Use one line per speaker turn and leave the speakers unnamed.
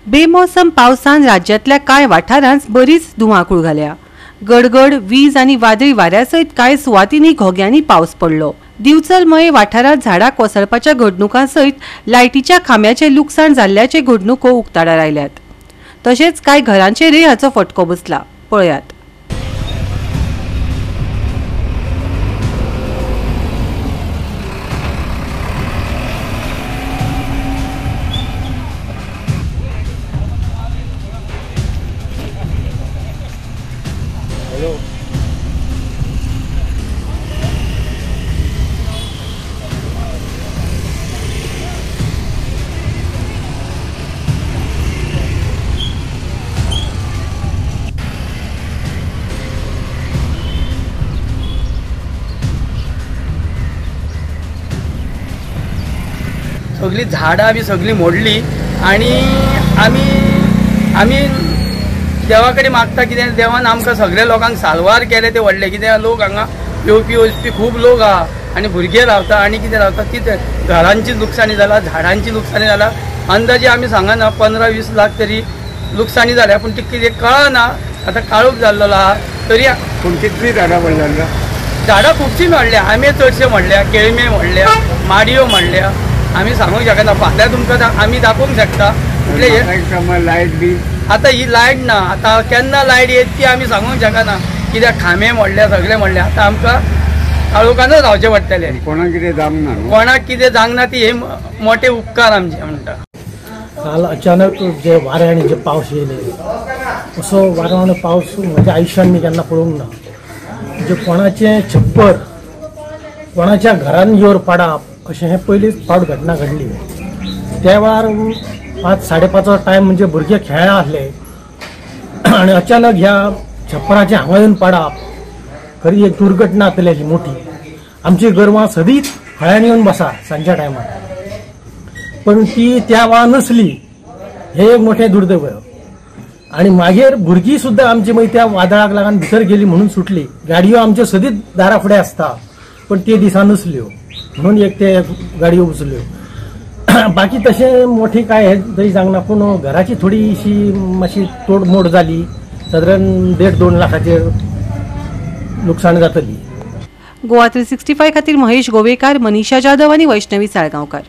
बेमोसम पावसान राज्यातल्या कांय वाठारांत बरीच धुवाकूळ घाल्या। गडगड, वीज आनी वादळी वाऱ्या सयत कांय सुवातींनी घोग्यांनी पावस पडलो। दिवचलमये वाठारांत झाडां कोसळपाच्या घडणुकां सयत लायटीच्या खांब्याचे लुकसाण जाल्ल्याचे घडणुको उक्ताडार आयल्यात। तशेंच कांय घरांचेरय हाचो फटको बसला। पळयात।
सगळी झाडां बी सगळी मोडली आणि आमी देवा कडेन मागता कितें देवान आमकां सगळ्या लोकांक साल्वार केले ते व्हडले कितें लोक हांगा येवपी वचपी खूब लोक आहा आनी भुरगे रावता आनी कितें रावता कितें घरांची लुकसाणी जाला, झाडांची लुकसाणी जाला। अंदाजे आमी सांगना 15-20 लाख तरी लुकसाणी जाल्या, पूण ती कितें कळना। आतां काळोख जाल्लो आहा तरी
पूण कितली झाडां पडल्या?
झाडां खुबशीं मोडल्या, आंबे चडशे मोडल्या, केळमे मोडल्या, माडयो मोडल्या। आमी सांगूंक शकना, फाल्यां तुमकां आमी दाखोवंक शकता।
लायट बी
आतां ही लायट ना, आतां केन्ना लायट येत ती आमी सांगूंक शकना, कित्याक खांबे मोडल्या, सगळे मोडले। आतां आमकां काळोखानच रावचें पडटलें।
कोणाक कितें जावंक ना,
कोणाक कितें जावंक ना ती हे मोठे उपकार आमचे म्हणटा।
काल अचानक जे वारे आणि जे पावस येयले, असो वारो पावस म्हज्या आयुश्यान मी केन्ना पळोवंक ना। म्हणजे कोणाचें छप्पर कोणाच्या घरान येवर पडप अशें हे पयलींच फावट घटना घडली। त्या वेळार 5-5:30 टायम म्हणजे भुरगे खेळ्ळा आसले आणि अचानक ह्या छप्पराचे हांगा येवन पडप खरी एक दुर्घटना जातली मोठी। आमची गोरवां सदींच हळ्यान येवन बसा सांजच्या टायमार, पण ती त्या वेळार नसली, हे एक मोठे दुर्दैव। आणि मागीर भुरगीं सुद्दां आमची मागीर त्या वादळाक लागून भितर गेली म्हणून सुटली। गाडयो आमच्यो सदींच दारा फुडें आसता, पण ते दिसा नसल्यो म्हणून एक ते गाडयो उचल्यो। बाकी तशें मोठी काय हे तरी जावंक, पूण घराची थोडीशी मातशी तोडमोड जाली, सादारण 1.5-2 लाखाचेर लुकसाण जातली।
गोवा 365 खातीर महेश गोवेकार, मनीषा जाधव आनी वैष्णवी साळगांवकार।